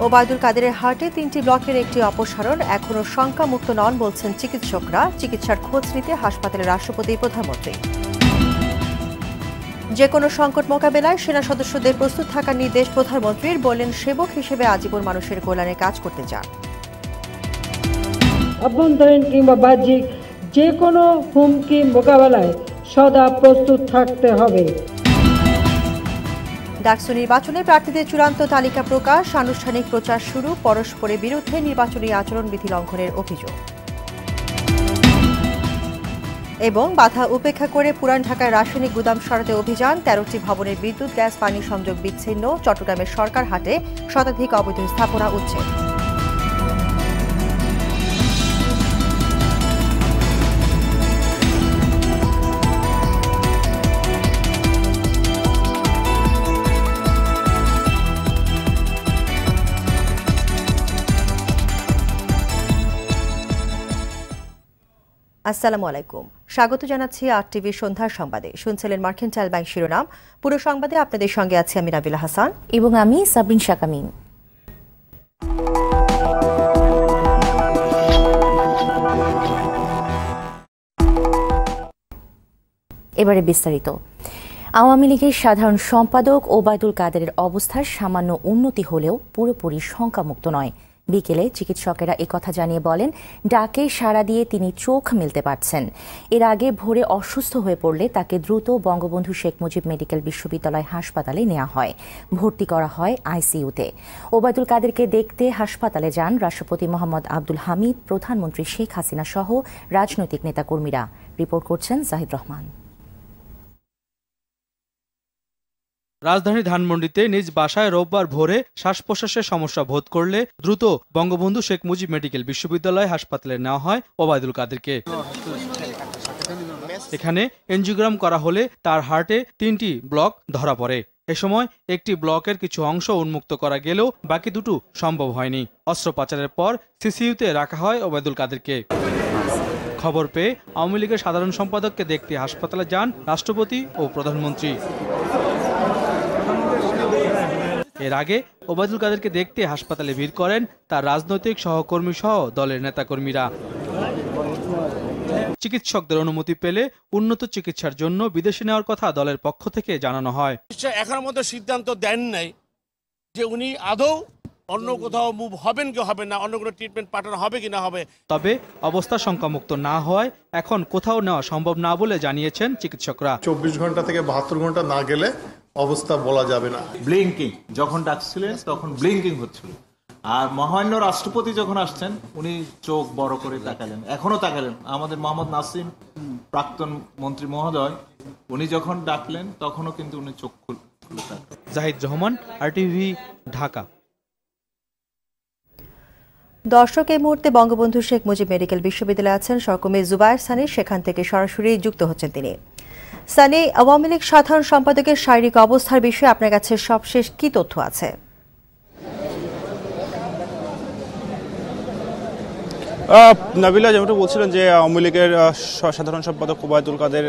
ওবায়দুল কাদেরের হার্টে 3টি ব্লকের একটি অপসারণ এখনও শঙ্কামুক্ত নন বলছেন চিকিৎসকরা। চিকিৎসার খোঁজ নিতে হাসপাতালের রাষ্ট্রপতি প্রধানমন্ত্রী। যে কোনো সংকট মোকাবেলায় সেনা সদস্যদের প্রস্তুত থাকার নির্দেশ প্রধানমন্ত্রীর। বললেন সেবক হিসেবে আজীবন মানুষের কল্যাণে কাজ করতে চান। অভ্যন্তরীণ কিংবা বাহ্যিক যে কোনো হুমকি মোকাবেলায় সদা প্রস্তুত থাকতে হবে। ডাকসু নির্বাচনে প্রার্থীদের চূড়ান্ত তালিকা প্রকাশ, আনুষ্ঠানিক প্রচার শুরু। পরস্পরের বিরুদ্ধে নির্বাচনী আচরণবিধি লঙ্ঘনের অভিযোগ এবং বাধা উপেক্ষা করে পুরান ঢাকায় রাসায়নিক গুদাম সরাতে অভিযান। 13টি ভবনের বিদ্যুৎ গ্যাস পানি সংযোগ বিচ্ছিন্ন। চট্টগ্রামের সরকার হাটে শতাধিক অবৈধ স্থাপনা উচ্ছেদ। আসসালামু আলাইকুম, স্বাগত জানাচ্ছি RTV সন্ধ্যার সংবাদে। শুনছিলেন মার্কেন্টাইল ব্যাংক শিরোনাম। পুরো সংবাদে আপনাদের সঙ্গে আছি আমি নাবিলা হাসান এবং আমি সাবরিন শাকামিন। এবারে বিস্তারিত। আওয়ামী লীগের সাধারণ সম্পাদক ওবায়দুল কাদেরের অবস্থার সামান্য উন্নতি হলেও পুরোপুরি শঙ্কামুক্ত নয়। বিকেলে চিকিৎসকেরা একথা জানিয়ে বলেন, ডাকে সাড়া দিয়ে তিনি চোখ মেলতে পারছেন। এর আগে ভোরে অসুস্থ হয়ে পড়লে তাকে দ্রুত বঙ্গবন্ধু শেখ মুজিব মেডিকেল বিশ্ববিদ্যালয় হাসপাতালে নেওয়া হয়, ভর্তি করা হয় আইসিইউতে। ওবায়দুল কাদেরকে দেখতে হাসপাতালে যান রাষ্ট্রপতি মোহাম্মদ আব্দুল হামিদ, প্রধানমন্ত্রী শেখ হাসিনা সহ রাজনৈতিক নেতাকর্মীরা। রিপোর্ট করছেন জাহিদ রহমান। রাজধানী ধানমন্ডিতে নিজ বাসায় রোববার ভোরে শ্বাস প্রশ্বাসের সমস্যা বোধ করলে দ্রুত বঙ্গবন্ধু শেখ মুজিব মেডিকেল বিশ্ববিদ্যালয় হাসপাতালে নেওয়া হয় ওবায়দুল কাদেরকে। এখানে এনজিওগ্রাম করা হলে তার হার্টে 3টি ব্লক ধরা পড়ে। এ সময় একটি ব্লকের কিছু অংশ উন্মুক্ত করা গেলেও বাকি দুটো সম্ভব হয়নি। অস্ত্রোপচারের পর সিসিইউতে রাখা হয় ওবায়দুল কাদেরকে। খবর পেয়ে আওয়ামী লীগের সাধারণ সম্পাদককে দেখতে হাসপাতালে যান রাষ্ট্রপতি ও প্রধানমন্ত্রী। এর আগে ওবায়দুল কাদেরকে দেখতে হাসপাতালে ভিড় করেন তার রাজনৈতিক সহকর্মী সহ দলের নেতাকর্মীরা। চিকিৎসকদের অনুমতি পেলে উন্নত চিকিৎসার জন্য বিদেশে নেওয়ার কথা দলের পক্ষ থেকে জানানো হয়। এখনো মধ্যে সিদ্ধান্ত দেন নাই যে উনি আদৌ অন্য কোথাও মুভ হবেন কি হবে না, অন্য কোনো ট্রিটমেন্ট পাঠানো হবে কি না হবে। তবে অবস্থা শঙ্কামুক্ত না হওয়ায় এখন কোথাও নেওয়া সম্ভব না বলে জানিয়েছেন চিকিৎসকরা। 24 ঘন্টা থেকে 72 ঘন্টা না গেলে অবস্থা বলা যাবে না। ব্লিঙ্কিং যখন ডাকছিলেন তখন ব্লিঙ্কিং হচ্ছিল, আর মহামান্য রাষ্ট্রপতি যখন আসছেন উনি চোখ বড় করে তাকালেন, এখনো তাকালেন। আমাদের মোহাম্মদ নাসিম প্রাক্তন মন্ত্রী মহোদয় উনি যখন ডাকলেন তখনও কিন্তু উনি চোখ খুলে তাকালেন। জাহিদ রহমান, RTV, ঢাকা। দর্শক, এই মুহূর্তে বঙ্গবন্ধু শেখ মুজিব মেডিকেল বিশ্ববিদ্যালয়ে আছেন সহকর্মী জুবায়ের সানি, সেখান থেকে সরাসরি যুক্ত হচ্ছেন তিনি। সানি, আওয়ামী লীগ সাধারণ সম্পাদকের শারীরিক অবস্থার বিষয়ে আপনার কাছে সবশেষ কি তথ্য আছে? নাবিলা যেমনটা বলছিলেন যে আওয়ামী লীগের সাধারণ সম্পাদক ওবায়দুল কাদের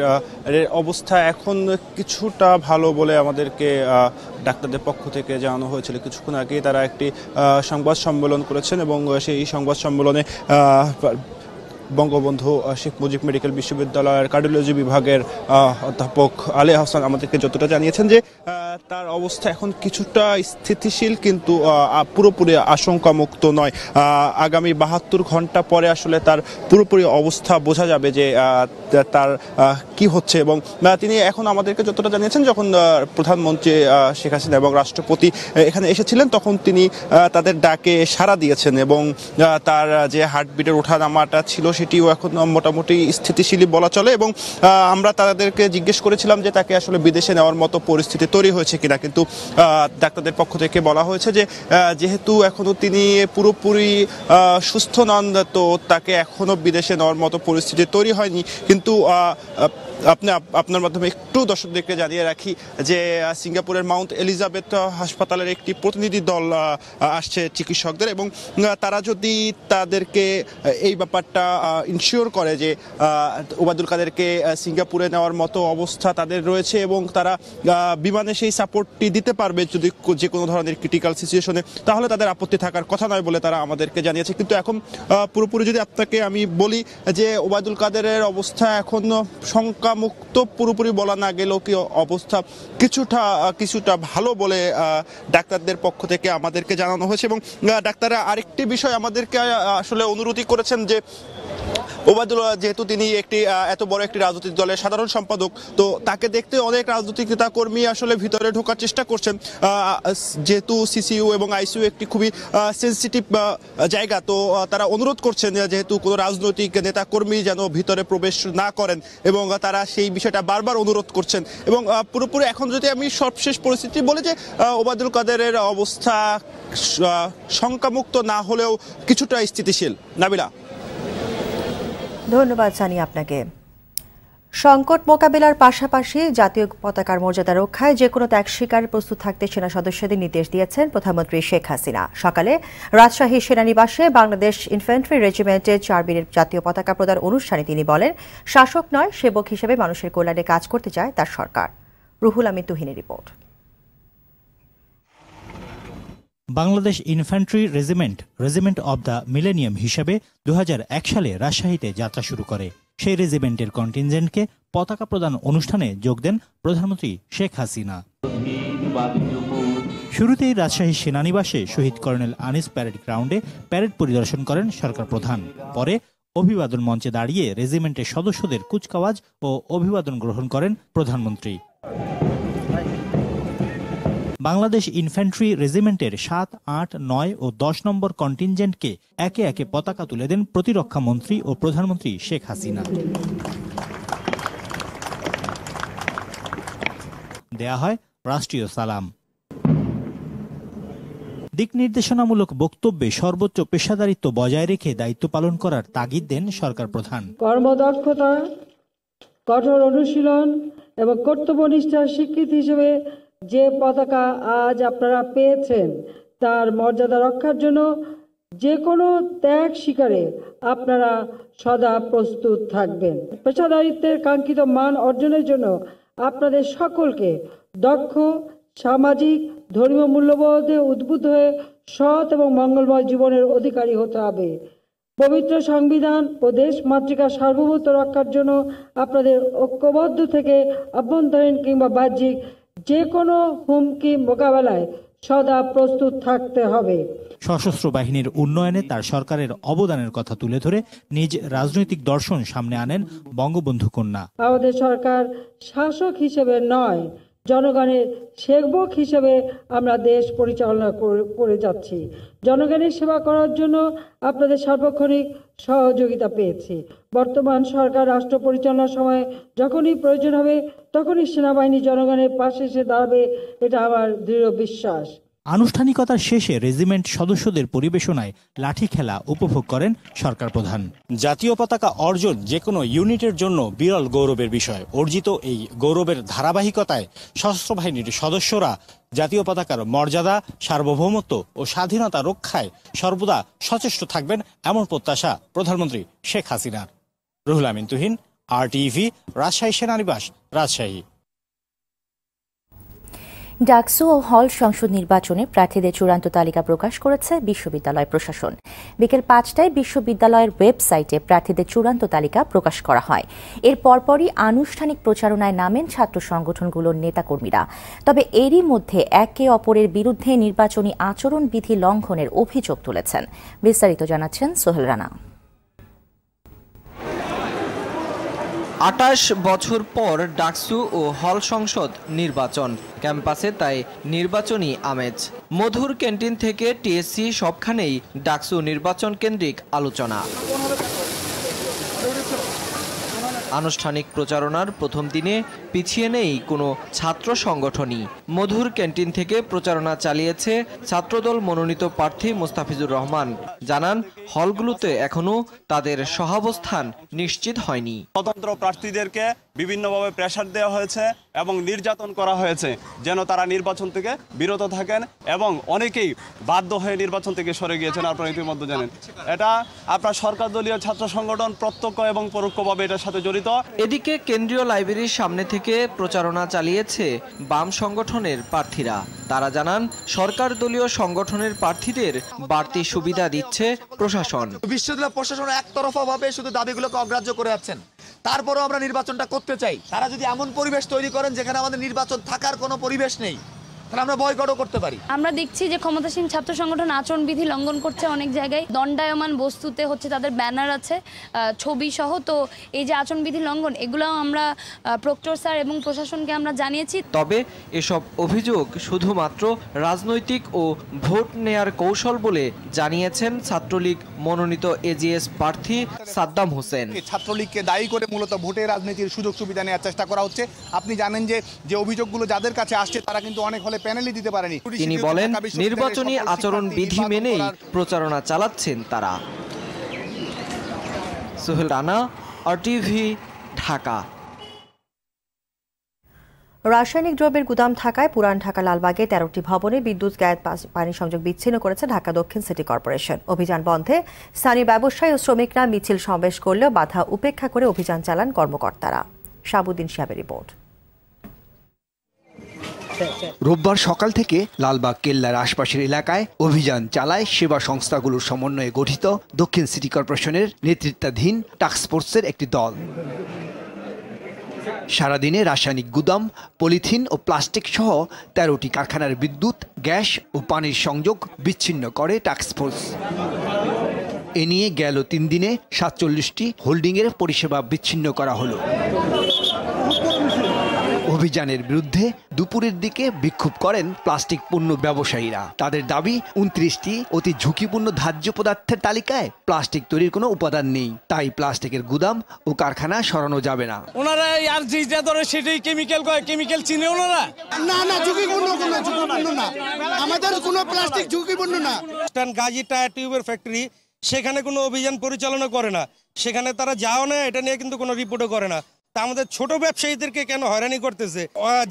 অবস্থা এখন কিছুটা ভালো বলে আমাদেরকে ডাক্তারদের পক্ষ থেকে জানানো হয়েছিল। কিছুক্ষণ আগে তারা একটি সংবাদ সম্মেলন করেছেন এবং সেই সংবাদ সম্মেলনে বঙ্গবন্ধু শেখ মুজিব মেডিকেল বিশ্ববিদ্যালয়ের কার্ডিওলজি বিভাগের অধ্যাপক আলী হাসান আমাদেরকে যতটা জানিয়েছেন যে তার অবস্থা এখন কিছুটা স্থিতিশীল, কিন্তু পুরোপুরি আশঙ্কামুক্ত নয়। আগামী 72 ঘন্টা পরে আসলে তার পুরোপুরি অবস্থা বোঝা যাবে যে তার কি হচ্ছে। এবং তিনি এখন আমাদেরকে যতটা জানিয়েছেন, যখন প্রধানমন্ত্রী শেখ হাসিনা এবং রাষ্ট্রপতি এখানে এসেছিলেন তখন তিনি তাদের ডাকে সাড়া দিয়েছেন এবং তার যে হার্টবিটের ওঠানামাটা ছিল সেটিও এখন মোটামুটি স্থিতিশীলই বলা চলে। এবং আমরা তাদেরকে জিজ্ঞেস করেছিলাম যে তাকে আসলে বিদেশে নেওয়ার মতো পরিস্থিতি তৈরি হয়েছে কিনা, কিন্তু ডাক্তারদের পক্ষ থেকে বলা হয়েছে যে যেহেতু এখনো তিনি পুরোপুরি সুস্থ নন, তো তাকে এখনো বিদেশে নেওয়ার মতো পরিস্থিতি তৈরি হয়নি। কিন্তু আপনার মাধ্যমে একটু দর্শকদেরকে জানিয়ে রাখি যে সিঙ্গাপুরের মাউন্ট এলিজাবেথ হাসপাতালের একটি প্রতিনিধি দল আসছে চিকিৎসকদের, এবং তারা যদি তাদেরকে এই ব্যাপারটা ইনশিওর করে যে ওবায়দুল কাদেরকে সিঙ্গাপুরে নেওয়ার মতো অবস্থা তাদের রয়েছে এবং তারা বিমানে সেই সাপোর্টটি দিতে পারবে যদি যে কোনো ধরনের ক্রিটিক্যাল সিচুয়েশনে, তাহলে তাদের আপত্তি থাকার কথা নয় বলে তারা আমাদেরকে জানিয়েছে। কিন্তু এখন পুরোপুরি যদি আপনাকে আমি বলি যে ওবায়দুল কাদেরের অবস্থা এখন শঙ্কামুক্ত পুরোপুরি বলা না গেলেও কি অবস্থা কিছুটা ভালো বলে ডাক্তারদের পক্ষ থেকে আমাদেরকে জানানো হয়েছে। এবং ডাক্তাররা আরেকটি বিষয় আমাদেরকে আসলে অনুরোধ করেছেন যে ওবায়দুল যেহেতু তিনি এত বড় একটি রাজনৈতিক দলের সাধারণ সম্পাদক, তো তাকে দেখতে অনেক রাজনৈতিক নেতা কর্মী আসলে ভিতরে ঢোকার চেষ্টা করছেন, যেহেতু সিসিইউ এবং আইসিইউ একটি খুবই সেন্সিটিভ জায়গা, তো তারা অনুরোধ করছেন যেহেতু কোনো রাজনৈতিক নেতা কর্মী যেন ভিতরে প্রবেশ না করেন, এবং তারা সেই বিষয়টা বারবার অনুরোধ করছেন। এবং পুরোপুরি এখন যদি আমি সর্বশেষ পরিস্থিতি বলি যে ওবায়দুল কাদেরের অবস্থা শঙ্কামুক্ত না হলেও কিছুটা স্থিতিশীল। নাবিলা, ধন্যবাদ সানি আপনাকে। সংকট মোকাবিলার পাশাপাশি জাতীয় পতাকার মর্যাদা রক্ষায় যে কোনো ত্যাগ স্বীকারে প্রস্তুত থাকতে সেনা সদস্যদের নির্দেশ দিয়েছেন প্রধানমন্ত্রী শেখ হাসিনা। সকালে রাজশাহী সেনানিবাসে বাংলাদেশ ইনফ্যান্ট্রি রেজিমেন্টের 4 বীরের জাতীয় পতাকা প্রদান অনুষ্ঠানে তিনি বলেন, শাসক নয় সেবক হিসেবে মানুষের কল্যাণে কাজ করতে চায় তার সরকার। রুহুল আমিন তুহিনের report. Bangladesh infantry regiment of the millennium হিসেবে 2001 সালে রাজশাহীতে যাত্রা শুরু করে। সেই রেজিমেন্টের কন্টিনজেন্টকে পতাকা প্রদান অনুষ্ঠানে যোগ দেন প্রধানমন্ত্রী শেখ হাসিনা। শুরুতেই রাজশাহী সেনানিবাসে শহীদ কর্নেল আনিস প্যারেড গ্রাউন্ডে প্যারেড পরিদর্শন করেন সরকার প্রধান। পরে অভিবাদন মঞ্চে দাঁড়িয়ে রেজিমেন্টের সদস্যদের কুচকাওয়াজ ও অভিবাদন গ্রহণ করেন প্রধানমন্ত্রী। বাংলাদেশ ইনফ্যান্ট্রি রেজিমেন্টের 7, 8, 9 ও 10 নম্বর কন্টিনজেন্টকে একে একে পতাকা তুলে দেন প্রতিরক্ষা মন্ত্রী ও প্রধানমন্ত্রী শেখ হাসিনা। দেয়া হয় রাষ্ট্রীয় সালাম। দিক নির্দেশনামূলক বক্তব্যে সর্বোচ্চ পেশাদারিত্ব বজায় রেখে দায়িত্ব পালন করার তাগিদ দেন সরকার প্রধান। কর্মদক্ষতা, কঠোর অনুশীলন এবং কর্তব্যনিষ্ঠার স্বীকৃতি হিসেবে যে পতাকা আজ আপনারা পেয়েছেন তার মর্যাদা রক্ষার জন্য যে কোনো ত্যাগ স্বীকারে আপনারা সদা প্রস্তুত থাকবেন। পেশাদারিত্বের কাঙ্ক্ষিত মান অর্জনের জন্য আপনাদের সকলকে দক্ষ, সামাজিক, ধর্মীয় মূল্যবোধে উদ্বুদ্ধ হয়ে সৎ এবং মঙ্গলময় জীবনের অধিকারী হতে হবে। পবিত্র সংবিধান ও দেশ মাতৃকার সার্বভৌমত্ব রক্ষার জন্য আপনাদের ঐক্যবদ্ধ থেকে আভ্যন্তরীণ কিংবা বাহ্যিক যে কোনো হুমকি মোকাবেলায় সদা প্রস্তুত থাকতে হবে। সশস্ত্র বাহিনীর উন্নয়নে তার সরকারের অবদানের কথা তুলে ধরে নিজ রাজনৈতিক দর্শন সামনে আনেন বঙ্গবন্ধু কন্যা। আমাদের সরকার শাসক হিসেবে নয়, জনগণের সেবক হিসেবে আমরা দেশ পরিচালনা করে যাচ্ছি। জনগণের সেবা করার জন্য আপনাদের সার্বক্ষণিক সহযোগিতা পেয়েছি। বর্তমান সরকার রাষ্ট্র পরিচালনার সময় যখনই প্রয়োজন হবে তখনই সেনাবাহিনী জনগণের পাশে এসে দাঁড়াবে, এটা আমার দৃঢ় বিশ্বাস। আনুষ্ঠানিকতার শেষে রেজিমেন্ট সদস্যদের পরিবেশনায় লাঠি খেলা উপভোগ করেন সরকার প্রধান। জাতীয় পতাকা অর্জন যে কোনো ইউনিটের জন্য বিরল গৌরবের বিষয়। অর্জিত এই গৌরবের ধারাবাহিকতায় সশস্ত্র বাহিনীর সদস্যরা জাতীয় পতাকার মর্যাদা, সার্বভৌমত্ব ও স্বাধীনতা রক্ষায় সর্বদা সচেষ্ট থাকবেন এমন প্রত্যাশা প্রধানমন্ত্রী শেখ হাসিনার। রুহুল আমিন তুহিন, RTV, রাজশাহী সেনানিবাস, রাজশাহী। ডাকসু ও হল সংসদ নির্বাচনে প্রার্থীদের চূড়ান্ত তালিকা প্রকাশ করেছে বিশ্ববিদ্যালয় প্রশাসন। বিকেল 5টায় বিশ্ববিদ্যালয়ের ওয়েবসাইটে প্রার্থীদের চূড়ান্ত তালিকা প্রকাশ করা হয়। এর পরপরই আনুষ্ঠানিক প্রচারণায় নামেন ছাত্র সংগঠনগুলোর নেতাকর্মীরা। তবে এরই মধ্যে একে অপরের বিরুদ্ধে নির্বাচনী আচরণবিধি লঙ্ঘনের অভিযোগ তুলেছেন। বিস্তারিত জানাচ্ছেন সোহেল রানা। 28 বছর পর ডাকসু ও হল সংসদ নির্বাচন, ক্যাম্পাসে তাই নির্বাচনী আমেজ। মধুর ক্যান্টিন থেকে টিএসসি সবখানেই ডাকসু নির্বাচন কেন্দ্রিক আলোচনা। আনুষ্ঠানিক প্রচারণার প্রথম দিনে পিছিয়ে নেই কোনো ছাত্র সংগঠনই। মধুর ক্যান্টিন থেকে প্রচারণা চালিয়েছে ছাত্রদল মনোনীত প্রার্থী মোস্তাফিজুর রহমান। জানান, হলগুলোতে এখনও তাদের সহাবস্থান নিশ্চিত হয়নি। স্বতন্ত্র প্রার্থীদেরকে বিভিন্নভাবে প্রেসার দেওয়া হয়েছে এবং নির্যাতন করা হয়েছে যেন তারা নির্বাচন থেকে বিরত থাকেন, এবং অনেকেই বাধ্য হয়ে নির্বাচন থেকে সরে গিয়েছেন। আপনারা ইতিমধ্যে জানেন এটা আপনার সরকার দলীয় ছাত্র সংগঠন প্রত্যক্ষ এবং পরোক্ষভাবে এটার সাথে জড়িত। এদিকে কেন্দ্রীয় লাইব্রেরির সামনে থেকে প্রচারণা চালিয়েছে বাম সংগঠনের প্রার্থীরা। তারা জানান, সরকার দলীয় সংগঠনের প্রার্থীদের বাড়তি সুবিধা দিচ্ছে প্রশাসন। বিশ্ববিদ্যালয় প্রশাসন একতরফাভাবে শুধু দাবিগুলোকে অগ্রাহ্য করে যাচ্ছেন। তারপরেও আমরা নির্বাচনটা করতে চাই। তারা যদি এমন পরিবেশ তৈরি করেন যেখানে আমাদের নির্বাচন থাকার কোনো পরিবেশ নেই, তাহলে আমরা বয়কটও করতে পারি। আমরা দেখছি যে ক্ষমতাসীন ছাত্র সংগঠন আচরণবিধি লঙ্ঘন করছে। অনেক জায়গায় দণ্ডায়মান বস্তুতে হচ্ছে তাদের ব্যানার আছে, ছবি সহ। তো এই যে আচরণবিধি লঙ্ঘন, এগুলো আমরা প্রক্টর স্যার এবং প্রশাসনকে আমরা জানিয়েছি। তবে এসব অভিযোগ শুধুমাত্র রাজনৈতিক ও ভোট নেয়ার কৌশল বলে জানিয়েছেন ছাত্রলীগ মনোনীত এজিএস প্রার্থী সাদ্দাম হোসেন। ছাত্রলীগকে দায়ী করে মূলত ভোটের রাজনীতির সুযোগ সুবিধা নেওয়ার চেষ্টা করা হচ্ছে। আপনি জানেন যে অভিযোগগুলো যাদের কাছে আসছে তারা কিন্তু অনেক হলে প্যানেলই দিতে পারেনি। তিনি বলেন, নির্বাচনী আচরণ বিধি মেনেই প্রচারণা চালাচ্ছেন তারা। সোহেল রানা, RTV, ঢাকা। রাসায়নিক দ্রব্যের গুদাম থাকায় পুরান ঢাকা লালবাগে 13টি ভবনে বিদ্যুৎ গ্যাস পানি সংযোগ বিচ্ছিন্ন করেছে ঢাকা দক্ষিণ সিটি কর্পোরেশন। অভিযান বন্ধে স্থানীয় ব্যবসায়ী ও শ্রমিকরা মিছিল সমাবেশ করলেও বাধা উপেক্ষা করে অভিযান চালান কর্মকর্তারা। শাহাবুদ্দিন শিহাবের রিপোর্ট। রোববার সকাল থেকে লালবাগ কেল্লার আশপাশের এলাকায় অভিযান চালায় সেবা সংস্থাগুলোর সমন্বয়ে গঠিত দক্ষিণ সিটি কর্পোরেশনের নেতৃত্বাধীন টাস্কফোর্সের একটি দল। সারাদিনে রাসায়নিক গুদাম, পলিথিন ও প্লাস্টিক সহ 13টি কারখানার বিদ্যুৎ, গ্যাস ও পানির সংযোগ বিচ্ছিন্ন করে টাস্কফোর্স। এ নিয়ে গেল 3 দিনে 47টি হোল্ডিংয়ের পরিষেবা বিচ্ছিন্ন করা হলো। অভিযানের বিরুদ্ধে দুপুরের দিকে বিক্ষোভ করেন প্লাস্টিক পণ্য ব্যবসায়ীরা। তাদের দাবি, 29টি অতি ঝুঁকিপূর্ণ দাহ্য পদার্থের তালিকায় প্লাস্টিক তৈরির কোনো উপাদান নেই, তাই প্লাস্টিকের গুদাম ও কারখানা সরানো যাবে না। ওনারা আর যেটা ধরে সেটাই কেমিক্যাল কয়, কেমিক্যাল চিনে ওনারা না ঝুঁকিপূর্ণ না, আমাদের কোনো প্লাস্টিক ঝুঁকিপূর্ণ না। গাজী টায়ার টিউবের ফ্যাক্টরি, সেখানে কোনো অভিযান পরিচালনা করে না, সেখানে তারা যাও না, এটা নিয়ে কিন্তু কোনো রিপোর্টও করে না। আমাদের ছোট ব্যবসায়ীদেরকে কেন হয়রানি করতেছে?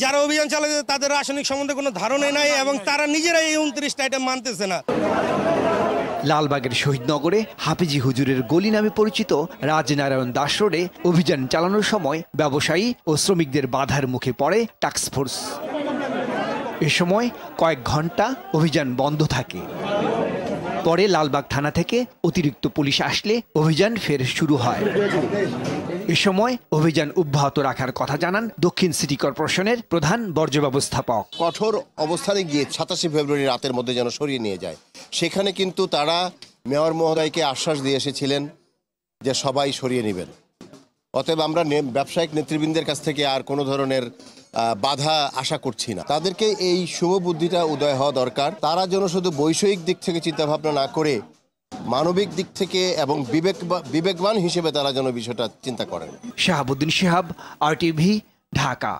যারা অভিযান চালাচ্ছে তাদের রাসায়নিক সম্বন্ধে কোনো ধারণাই নাই এবং তারা নিজেরাই এই 29টা আইটেম মানতেছে না। লালবাগের শহীদনগরে হাফিজি হুজুরের গলি নামে পরিচিত রাজনারায়ণ দাস রোডে অভিযান চালানোর সময় ব্যবসায়ী ও শ্রমিকদের বাধার মুখে পড়ে টাস্কফোর্স। এ সময় কয়েক ঘন্টা অভিযান বন্ধ থাকে। পরে লালবাগ থানা থেকে অতিরিক্ত পুলিশ আসলে অভিযান ফের শুরু হয়। এ সময় অভিযান অব্যাহত রাখার কথা জানান দক্ষিণ সিটি কর্পোরেশনের প্রধান বর্জ্য ব্যবস্থাপক। কঠোর অবস্থানে গিয়ে 27 ফেব্রুয়ারি রাতের মধ্যে যেন সরিয়ে নিয়ে যায়, সেখানে কিন্তু তারা মেয়র মহোদয়কে আশ্বাস দিয়ে এসেছিলেন যে সবাই সরিয়ে নেবেন। অতএব আমরা ব্যবসায়িক নেতৃবৃন্দের কাছ থেকে আর কোনো ধরনের বাধা আশা করছি না। তাদেরকে এই শুভ বুদ্ধিটা উদয় হওয়া দরকার। তারা যেন শুধু বৈষয়িক দিক থেকে চিন্তাভাবনা না করে মানবিক দিক থেকে এবং বিবেকবান হিসেবে তারা যেন বিষয়টা চিন্তা করেন। শাহাবুদ্দিন শিহাব, RTV, ঢাকা।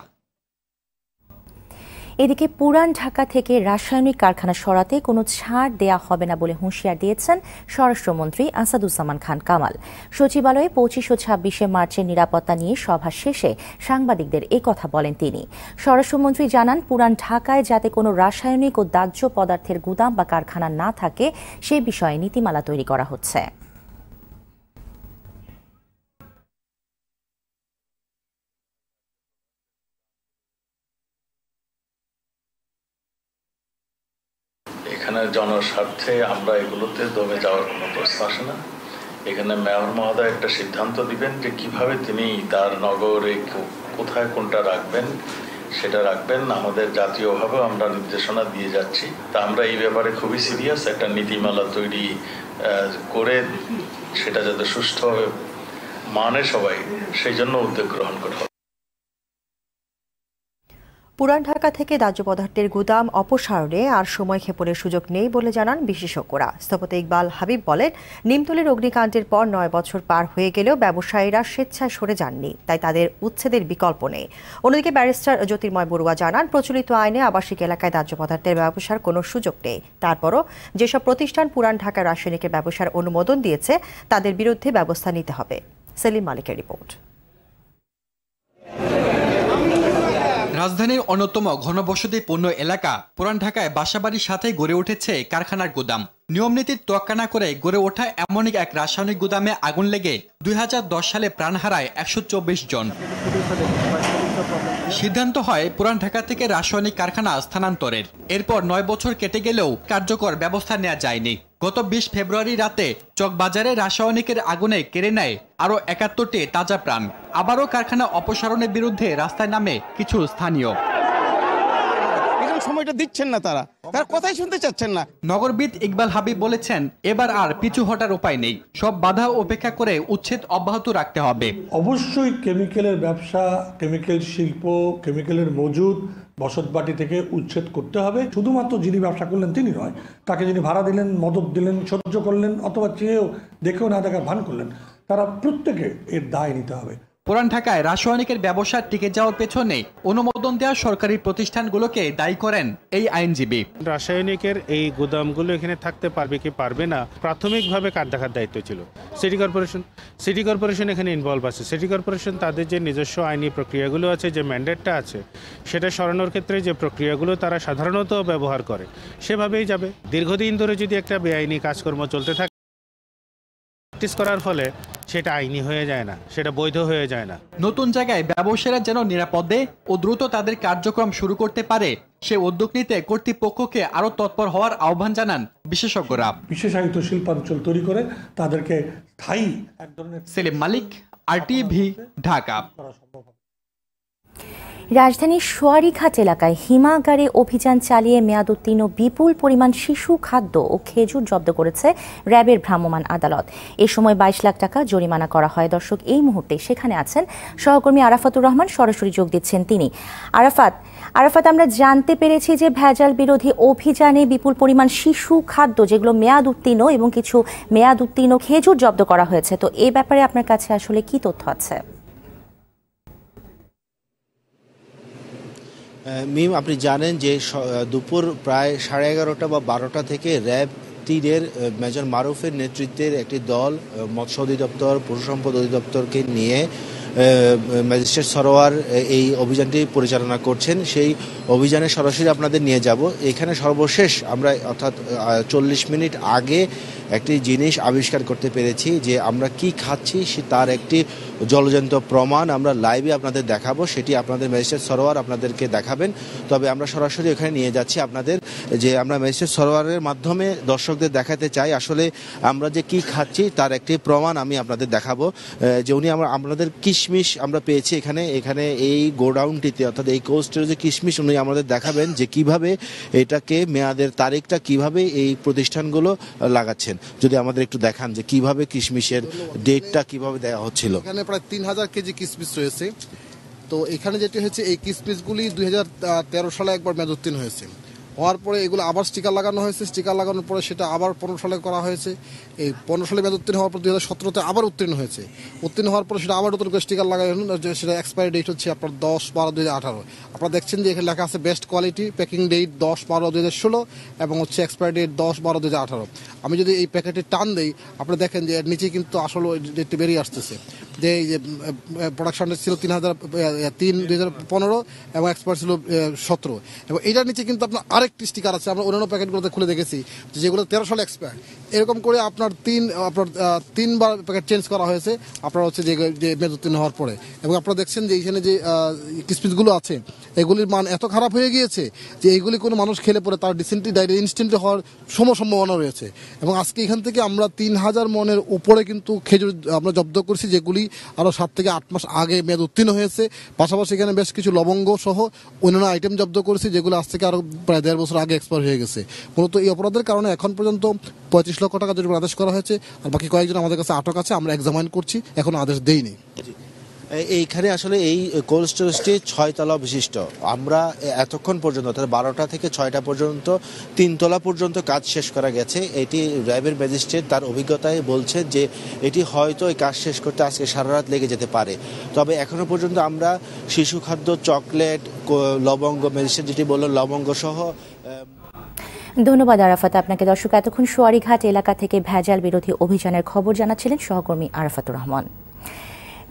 এদিকে পুরান ঢাকা থেকে রাসায়নিক কারখানা সরাতে কোনো ছাড় দেয়া হবে না বলে হুঁশিয়ার দিয়েছেন স্বরাষ্ট্রমন্ত্রী আসাদুজ্জামান খান কামাল। সচিবালয়ে 25 ও 26 মার্চের নিরাপত্তা নিয়ে সভা শেষে সাংবাদিকদের কথা বলেন তিনি। স্বরাষ্ট্রমন্ত্রী জানান, পুরান ঢাকায় যাতে কোনো রাসায়নিক ও দাহ্য পদার্থের গুদাম বা কারখানা না থাকে সে বিষয়ে নীতিমালা তৈরি করা হচ্ছে। এখানে জনস্বার্থে আমরা এগুলোতে দমে যাওয়ার কোনো প্রশ্ন আসে না। এখানে মেয়র মহোদয় একটা সিদ্ধান্ত দিবেন যে কিভাবে তিনি তার নগরে কোথায় কোনটা রাখবেন সেটা রাখবেন। আমাদের জাতীয়ভাবে আমরা নির্দেশনা দিয়ে যাচ্ছি, তা আমরা এই ব্যাপারে খুবই সিরিয়াস। একটা নীতিমালা তৈরি করে সেটা যাতে সুষ্ঠুভাবে মানে সবাই, সেই জন্য উদ্যোগ গ্রহণ করা হবে। পুরান ঢাকা থেকে দাহ্য পদার্থের গুদাম অপসারণে আর সময় ক্ষেপণের সুযোগ নেই বলে জানান বিশেষজ্ঞরা। স্থপতি ইকবাল হাবিব বলেন, নিমতলির অগ্নিকাণ্ডের পর 9 বছর পার হয়ে গেলেও ব্যবসায়ীরা স্বেচ্ছায় সরে যাননি, তাই তাদের উচ্ছেদের বিকল্প নেই। অন্যদিকে ব্যারিস্টার জ্যোতির্ময় বড়ুয়া জানান, প্রচলিত আইনে আবাসিক এলাকায় দাহ্য পদার্থের ব্যবসার কোনো সুযোগ নেই। তারপরও যেসব প্রতিষ্ঠান পুরান ঢাকায় রাসায়নিকের ব্যবসার অনুমোদন দিয়েছে তাদের বিরুদ্ধে ব্যবস্থা নিতে হবে। সেলিম মালিকের রিপোর্ট। রাজধানীর অন্যতম ঘনবসতিপূর্ণ এলাকা পুরান ঢাকায় বাসাবাড়ির সাথে গড়ে উঠেছে কারখানার গুদাম। নিয়মনীতির তোয়াক্কা না করে গড়ে ওঠা এমনই এক রাসায়নিক গুদামে আগুন লেগে 2010 সালে প্রাণ হারায় 124 জন। সিদ্ধান্ত হয় পুরান ঢাকা থেকে রাসায়নিক কারখানা স্থানান্তরের। এরপর 9 বছর কেটে গেলেও কার্যকর ব্যবস্থা নেওয়া যায়নি। গত 20 ফেব্রুয়ারি রাতে চকবাজারে রাসায়নিকের আগুনে কেড়ে নেয় আরও 71টি তাজা প্রাণ। আবারও কারখানা অপসারণের বিরুদ্ধে রাস্তায় নামে কিছু স্থানীয়। সময়টা দিচ্ছেন না, তারা কথাই শুনতে চাচ্ছেন না। নগরবিদ ইকবাল হাবিব বলেছেন, এবার আর পিছু হটার উপায় নেই, সব বাধা উপেক্ষা করে উচ্ছেদ অব্যাহত রাখতে হবে। অবশ্যই কেমিক্যালের ব্যবসা, কেমিক্যাল শিল্প, কেমিক্যালের মজুদ বসতবাটি থেকে উচ্ছেদ করতে হবে। শুধুমাত্র যিনি ব্যবসা করলেন তিনি নয়, তাকে যিনি ভাড়া দিলেন, মদত দিলেন, সহ্য করলেন অথবা চেয়েও দেখেও না দেখার ভান করলেন, তারা প্রত্যেকে এর দায় নিতে হবে। পুরান ঢাকায় রাসায়নিকের ব্যবসা টিকে যাওয়ার পেছনে অনুমোদন দেওয়া সরকারি প্রতিষ্ঠানগুলোকে দায়ী করেন এই আইনজীবী। রাসায়নিকের এই গুদামগুলো এখানে থাকতে পারবে কি পারবে না প্রাথমিকভাবে কার দেখার দায়িত্ব ছিল সিটি কর্পোরেশন এখানে ইনভলভ আছে। সিটি কর্পোরেশন তাদের যে নিজস্ব আইনি প্রক্রিয়াগুলো আছে, যে ম্যান্ডেটটা আছে, সেটা সরানোর ক্ষেত্রে যে প্রক্রিয়াগুলো তারা সাধারণত ব্যবহার করে সেভাবেই যাবে। দীর্ঘদিন ধরে যদি একটা বেআইনি কাজকর্ম চলতে থাকে, প্র্যাকটিস করার ফলে সেটা আইনি হয়ে যায় না, সেটা বৈধ হয়ে যায় না। নতুন জায়গায় ব্যবসায়ীরা যেন নিরাপদে ও দ্রুত তাদের কার্যক্রম শুরু করতে পারে সে উদ্যোগ নিতে কর্তৃপক্ষকে আরো তৎপর হওয়ার আহ্বান জানান বিশেষজ্ঞরা। বিশেষায়িত শিল্পাঞ্চল তৈরি করে তাদেরকে স্থায়ী এক ধরনের। সেলিম মালিক, আরটিভি, ঢাকা। রাজধানীর সোয়ারীঘাট এলাকায় হিমাগারে অভিযান চালিয়ে মেয়াদোত্তীর্ণ বিপুল পরিমাণ শিশু খাদ্য ও খেজুর জব্দ করেছে র্যাবের ভ্রাম্যমাণ আদালত। এ সময় 22 লাখ টাকা জরিমানা করা হয়। দর্শক, এই মুহূর্তে সেখানে আছেন সহকর্মী আরাফাতুর রহমান, সরাসরি যোগ দিচ্ছেন তিনি। আরাফাত, আমরা জানতে পেরেছি যে ভেজাল বিরোধী অভিযানে বিপুল পরিমাণ শিশু খাদ্য যেগুলো মেয়াদ উত্তীর্ণ এবং কিছু মেয়াদ উত্তীর্ণ খেজুর জব্দ করা হয়েছে, তো এই ব্যাপারে আপনার কাছে আসলে কি তথ্য আছে? মিম, আপনি জানেন যে দুপুর প্রায় 11:30 বা 12টা থেকে র্যাব 3-এর মেজর মারুফের নেতৃত্বের একটি দল মৎস্য অধিদপ্তর, পশু সম্পদ অধিদপ্তরকে নিয়ে ম্যাজিস্ট্রেট সরোয়ার এই অভিযানটি পরিচালনা করছেন। সেই অভিযানে সরাসরি আপনাদের নিয়ে যাব। এখানে সর্বশেষ আমরা অর্থাৎ 40 মিনিট আগে একটি জিনিস আবিষ্কার করতে পেরেছি, যে আমরা কি খাচ্ছি তার একটি জলজন্ত প্রমাণ আমরা লাইভে আপনাদের দেখাবো। সেটি আপনাদের ম্যাজিস্ট্রেট সরোয়ার আপনাদেরকে দেখাবেন। তবে আমরা সরাসরি ওখানে নিয়ে যাচ্ছি আপনাদের, যে আমরা ম্যাজিস্ট্রেট সরোয়ারের মাধ্যমে দর্শকদের দেখাতে চাই আসলে আমরা যে কি খাচ্ছি তার একটি প্রমাণ আমি আপনাদের দেখাবো। যে উনি আমাদের কিশমিশ আমরা পেয়েছি এখানে এই গোডাউনটিতে, অর্থাৎ এই কোস্টের যে কিশমিশ উনি আমাদের দেখাবেন যে কিভাবে এটাকে মেয়াদের তারিখটা কিভাবে এই প্রতিষ্ঠানগুলো লাগাচ্ছেন। যদি আমাদের একটু দেখান যে কিভাবে কিশমিশের ডেটটা কিভাবে দেওয়া হচ্ছিল। এখানে প্রায় 3000 কেজি কিশমিশ রয়েছে। তো এখানে যেটি হচ্ছে, এই কিশমিশগুলি 2013 সালে একবার মেয়াদ উত্তীর্ণ হয়েছে। হওয়ার পরে এগুলো আবার স্টিকার লাগানো হয়েছে। স্টিকার লাগানোর পরে সেটা আবার 15 সালে করা হয়েছে। এই 15 সালে মেয়াদ উত্তীর্ণ হওয়ার পর 2017-তে আবার উত্তীর্ণ হয়েছে। উত্তীর্ণ হওয়ার পরে সেটা আবার নতুন করে স্টিকার লাগানো, সেটা এক্সপায়ারি ডেট হচ্ছে আপনার 10/12/2018। আপনারা দেখছেন যে এখানে লেখা আছে বেস্ট কোয়ালিটি, প্যাকিং ডেট 10/12/2016 এবং হচ্ছে এক্সপায়ারি ডেট 10/12/2018। আমি যদি এই প্যাকেটে টান দেই, আপনি দেখেন যে এর নিচে কিন্তু আসলে ডেটটি বেরিয়ে আসতেছে, যে এই যে প্রোডাকশন ছিল 3/3/2015 এবং এক্সপায়ার ছিল 17। এবং এইটার নিচে কিন্তু আপনার আরেকটি স্টিকার আছে, আমরা অন্যান্য প্যাকেটগুলোতে খুলে দেখেছি যেগুলো 13 সালে এক্সপায়ার। এরকম করে আপনার 3বার প্যাকেট চেঞ্জ করা হয়েছে আপনার হচ্ছে যে মেয়াদ উত্তীর্ণ হওয়ার পরে। এবং আপনারা দেখছেন যে এইখানে যে কিশমিশগুলো আছে এগুলির মান এত খারাপ হয়ে গিয়েছে যে এইগুলি কোনো মানুষ খেলে পরে তার ইনস্ট্যান্টলি হওয়ার সম্ভাবনা রয়েছে। এবং আজকে এখান থেকে আমরা 3000 মনের উপরে কিন্তু খেজুর আমরা জব্দ করছি, যেগুলি আরও 7 থেকে 8 মাস আগে মেয়াদ উত্তীর্ণ হয়েছে। পাশাপাশি এখানে বেশ কিছু লবঙ্গ সহ অন্যান্য আইটেম জব্দ করেছি, যেগুলো আজ থেকে আরও প্রায় 1.5 বছর আগে এক্সপায়ার হয়ে গেছে। মূলত এই অপরাধের কারণে এখন পর্যন্ত 35 লক্ষ টাকা জরিমানা আদেশ করা হয়েছে। আর বাকি কয়েকজন আমাদের কাছে আটক আছে, আমরা এক্সামাইন করছি, এখনো আদেশ দেইনি। এইখানে আসলে এই কোল্ড স্টোরেজটি 6 তলা বিশিষ্ট। আমরা এতক্ষণ পর্যন্ত অর্থাৎ 12টা থেকে 6টা পর্যন্ত 3 তলা পর্যন্ত কাজ শেষ করা গেছে। এটি র্যাবের ম্যাজিস্ট্রেট তার অভিজ্ঞতায় বলছেন যে এটি হয়তো এই কাজ শেষ করতে আজকে সারা রাত লেগে যেতে পারে। তবে এখনো পর্যন্ত আমরা শিশু খাদ্য, চকলেট, লবঙ্গ, ম্যাজিস্ট্রেট যেটি বললেন লবঙ্গ সহ। ধন্যবাদ আরাফাত আপনাকে। দর্শক, এতক্ষণ সোয়ারিঘাট এলাকা থেকে ভেজাল বিরোধী অভিযানের খবর জানাচ্ছিলেন সহকর্মী আরাফাতুর রহমান।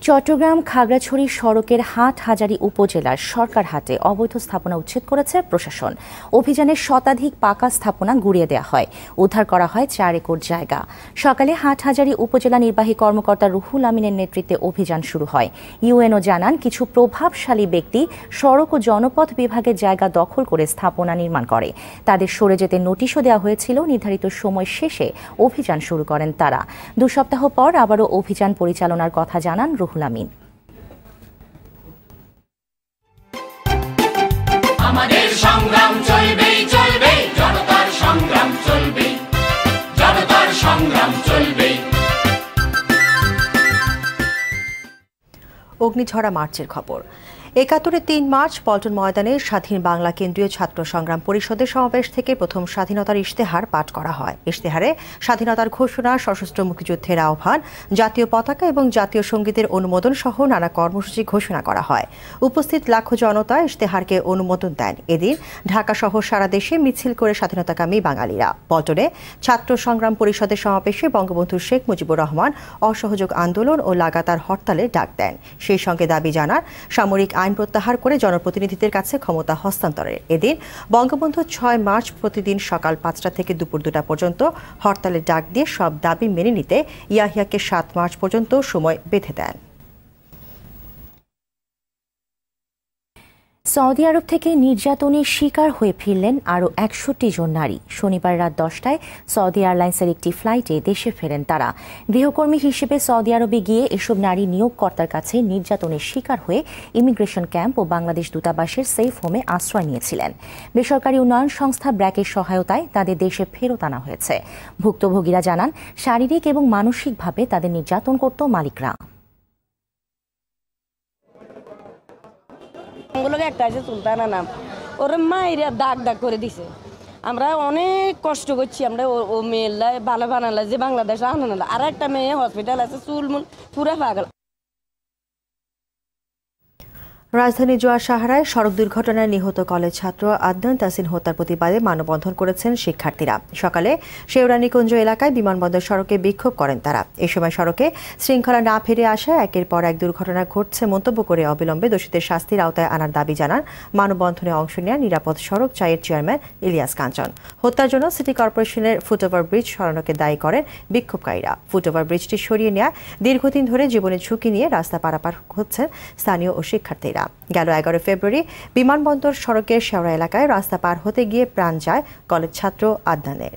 চট্টগ্রাম খাগড়াছড়ি সড়কের হাটহাজারী উপজেলার সরকার হাটে অবৈধ স্থাপনা উচ্ছেদ করেছে প্রশাসন। অভিযানে শতাধিক পাকা স্থাপনা গুঁড়িয়ে দেওয়া হয়, উদ্ধার করা হয় 4 একর জায়গা। সকালে হাটহাজারী উপজেলা নির্বাহী কর্মকর্তা রুহুল আমিনের নেতৃত্বে অভিযান শুরু হয়। ইউএনও জানান, কিছু প্রভাবশালী ব্যক্তি সড়ক ও জনপথ বিভাগের জায়গা দখল করে স্থাপনা নির্মাণ করে। তাদের সরে যেতে নোটিশও দেওয়া হয়েছিল। নির্ধারিত সময় শেষে অভিযান শুরু করেন তারা। 2 সপ্তাহ পর আবারও অভিযান পরিচালনার কথা জানান রুহুল আমিন। আমাদের সংগ্রাম চলবেই চলবে, জনতার সংগ্রাম চলবে, জনতার সংগ্রাম চলবে। অগ্নিঝরা মার্চের খবর। ৭১ ৩ মার্চ পল্টন ময়দানে স্বাধীন বাংলা কেন্দ্রীয় ছাত্র সংগ্রাম পরিষদের সমাবেশ থেকে প্রথম স্বাধীনতার ইশতেহার পাঠ করা হয়। ইশতেহারে স্বাধীনতার ঘোষণা, সশস্ত্র মুক্তিযুদ্ধের আহ্বান, জাতীয় পতাকা এবং জাতীয় সঙ্গীতের অনুমোদন সহ নানা কর্মসূচি ঘোষণা করা হয়। উপস্থিত লাখো জনতা ইশতেহারকে অনুমোদন দেন। এদিন ঢাকা সহ সারা দেশে মিছিল করে স্বাধীনতাকামী বাঙালিরা। পল্টনে ছাত্র সংগ্রাম পরিষদের সমাবেশে বঙ্গবন্ধু শেখ মুজিবুর রহমান অসহযোগ আন্দোলন ও লাগাতার হরতালের ডাক দেন। সেই সঙ্গে দাবি জানান সামরিক আইন প্রত্যাহার করে জনপ্রতিনিধিদের কাছে ক্ষমতা হস্তান্তরের। এদিন বঙ্গবন্ধু 6 মার্চ প্রতিদিন সকাল 5টা থেকে দুপুর 2টা পর্যন্ত হরতালের ডাক দিয়ে সব দাবি মেনে নিতে ইয়াহিয়াকে 7 মার্চ পর্যন্ত সময় বেঁধে দেন। সৌদি আরব থেকে নির্যাতনের শিকার হয়ে ফিরলেন আরও 61 জন নারী। শনিবার রাত 10টায় সৌদি এয়ারলাইন্সের একটি ফ্লাইটে দেশে ফেরেন তারা। গৃহকর্মী হিসেবে সৌদি আরবে গিয়ে এসব নারী নিয়োগকর্তার কাছে নির্যাতনের শিকার হয়ে ইমিগ্রেশন ক্যাম্প ও বাংলাদেশ দূতাবাসের সেফ হোমে আশ্রয় নিয়েছিলেন। বেসরকারি উন্নয়ন সংস্থা ব্র্যাকের সহায়তায় তাদের দেশে ফেরত আনা হয়েছে। ভুক্তভোগীরা জানান, শারীরিক এবং মানসিকভাবে তাদের নির্যাতন করত মালিকরা। একটা আছে সুলতানা নাম, ওর মায়েরা দাগ দাগ করে দিছে। আমরা অনেক কষ্ট করছি, আমরা ও মেয়েরা ভালো বানালা যে বাংলাদেশে আনালা। আর একটা মেয়ে হসপিটাল আছে, চুলমুল পুরা পাগল। রাজধানী জোয়ার-সাহারায় সড়ক দুর্ঘটনায় নিহত কলেজ ছাত্র আদনান তাসিন হত্যার প্রতিবাদে মানববন্ধন করেছেন শিক্ষার্থীরা। সকালে শেওড়ানীকুঞ্জ এলাকায় বিমানবন্দর সড়কে বিক্ষোভ করেন তারা। এ সময় সড়কে শৃঙ্খলা না ফিরে আসায় একের পর এক দুর্ঘটনা ঘটছে মন্তব্য করে অবিলম্বে দোষীদের শাস্তির আওতায় আনার দাবি জানান মানববন্ধনে অংশ নেওয়া নিরাপদ সড়ক চাইয়ের চেয়ারম্যান ইলিয়াস কাঞ্চন। হত্যার জন্য সিটি কর্পোরেশনের ফুটওভার ব্রিজ সরানোকে দায়ী করেন বিক্ষোভকারীরা। ফুটওভার ব্রিজটি সরিয়ে নেওয়া দীর্ঘদিন ধরে জীবনের ঝুঁকি নিয়ে রাস্তা পারাপার হচ্ছেন স্থানীয় ও শিক্ষার্থীরা। গেল 11 ফেব্রুয়ারি বিমানবন্দর সড়কের শেওড়া এলাকায় রাস্তা পার হতে গিয়ে প্রাণ যায় কলেজ ছাত্র আদনানের।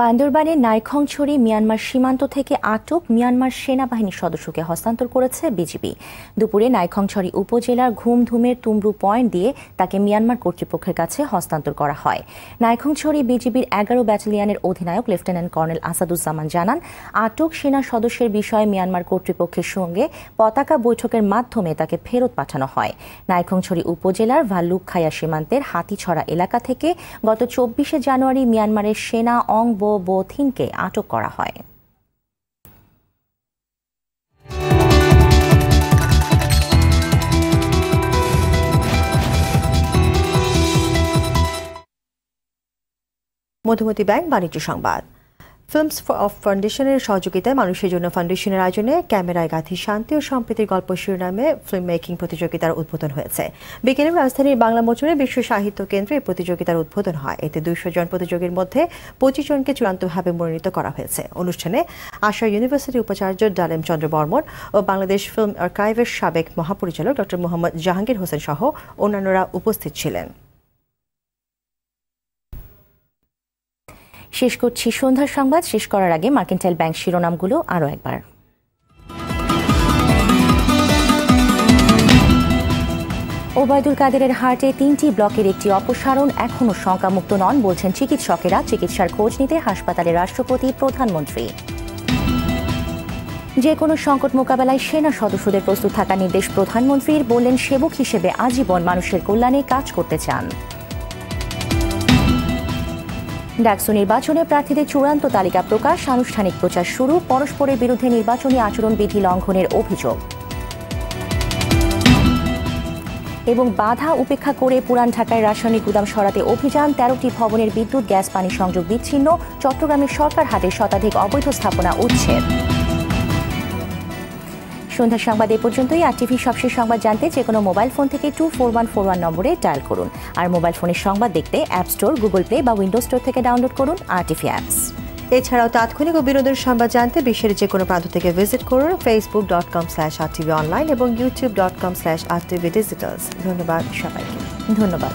বান্দরবানের নাইখংছড়ি মিয়ানমার সীমান্ত থেকে আটক মিয়ানমার সেনাবাহিনীর সদস্যকে হস্তান্তর করেছে বিজিবি। দুপুরে নাইখংছড়ি উপজেলার ঘুমধুমের তুমরু পয়েন্ট দিয়ে তাকে মিয়ানমার কর্তৃপক্ষের কাছে হস্তান্তর করা হয়। নাইখংছড়ি বিজিবির 11 ব্যাটালিয়নের অধিনায়ক লেফটেন্যান্ট কর্নেল আসাদুজ্জামান জানান, আটক সেনা সদস্যের বিষয়ে মিয়ানমার কর্তৃপক্ষের সঙ্গে পতাকা বৈঠকের মাধ্যমে তাকে ফেরত পাঠানো হয়। নাইখংছড়ি উপজেলার ভাল্লুকখায়া সীমান্তের হাতিছড়া এলাকা থেকে গত 24 জানুয়ারি মিয়ানমারের সেনা অং বোথিনকে আটক করা হয়। মধুমতি ব্যাংক বাণিজ্য সংবাদ। ফিল্মস অফ ফাউন্ডেশনের সহযোগিতায় মানুষের জন্য ফাউন্ডেশনের আয়োজনে ক্যামেরায় গাঁথি শান্তি ও সম্প্রীতির গল্প শিরোনামে ফিল্ম মেকিং প্রতিযোগিতার উদ্বোধন হয়েছে। বিকেলে রাজধানীর বাংলা মোচনে বিশ্ব সাহিত্য কেন্দ্রে এই প্রতিযোগিতার উদ্বোধন হয়। এতে 200 জন প্রতিযোগীর মধ্যে 25 জনকে চূড়ান্তভাবে মনোনীত করা হয়েছে। অনুষ্ঠানে আশা ইউনিভার্সিটির উপাচার্য ডালেম চন্দ্র বর্মন ও বাংলাদেশ ফিল্ম আর্কাইভের সাবেক মহাপরিচালক ডক্টর মোহাম্মদ জাহাঙ্গীর হোসেন সহ অন্যান্যরা উপস্থিত ছিলেন। শেষ করছি সন্ধ্যার সংবাদ। শেষ করার আগে মার্কেন্টাইল ব্যাংক শিরোনামগুলো আরও একবার। ওবায়দুল কাদেরের হার্টে 3টি ব্লকের একটি অপসারণ, এখনও শঙ্কামুক্ত নন বলছেন চিকিৎসকেরা। চিকিৎসার খোঁজ নিতে হাসপাতালে রাষ্ট্রপতি, প্রধানমন্ত্রী। যে কোনো সংকট মোকাবেলায় সেনা সদস্যদের প্রস্তুত থাকার নির্দেশ প্রধানমন্ত্রীর, বললেন সেবক হিসেবে আজীবন মানুষের কল্যাণে কাজ করতে চান। ডাকসু নির্বাচনে প্রার্থীদের চূড়ান্ত তালিকা প্রকাশ, আনুষ্ঠানিক প্রচার শুরু। পরস্পরের বিরুদ্ধে নির্বাচনী আচরণবিধি লঙ্ঘনের অভিযোগ এবং বাধা উপেক্ষা করে পুরান ঢাকায় রাসায়নিক গুদাম সরাতে অভিযান। 13টি ভবনের বিদ্যুৎ, গ্যাস, পানি সংযোগ বিচ্ছিন্ন। চট্টগ্রামের সরকার হাটে শতাধিক অবৈধ স্থাপনা উচ্ছেদ। সন্ধ্যার সংবাদ এ পর্যন্তই। আর টিভি সবশেষ সংবাদ জানতে যে কোনো মোবাইল ফোন থেকে 24141 নম্বরে ডায়াল করুন। আর মোবাইল ফোনের সংবাদ দেখতে অ্যাপ স্টোর, গুগল প্লে বা উইন্ডোজ স্টোর থেকে ডাউনলোড করুন আর টিভি অ্যাপস। এছাড়াও তাৎক্ষণিক ও বিনোদন সংবাদ জানতে বিশ্বের যে কোনো প্রান্ত থেকে ভিজিট করুন facebook.com/rtvonline এবং youtube.com/rtvdigitals। ধন্যবাদ সবাইকে। ধন্যবাদ।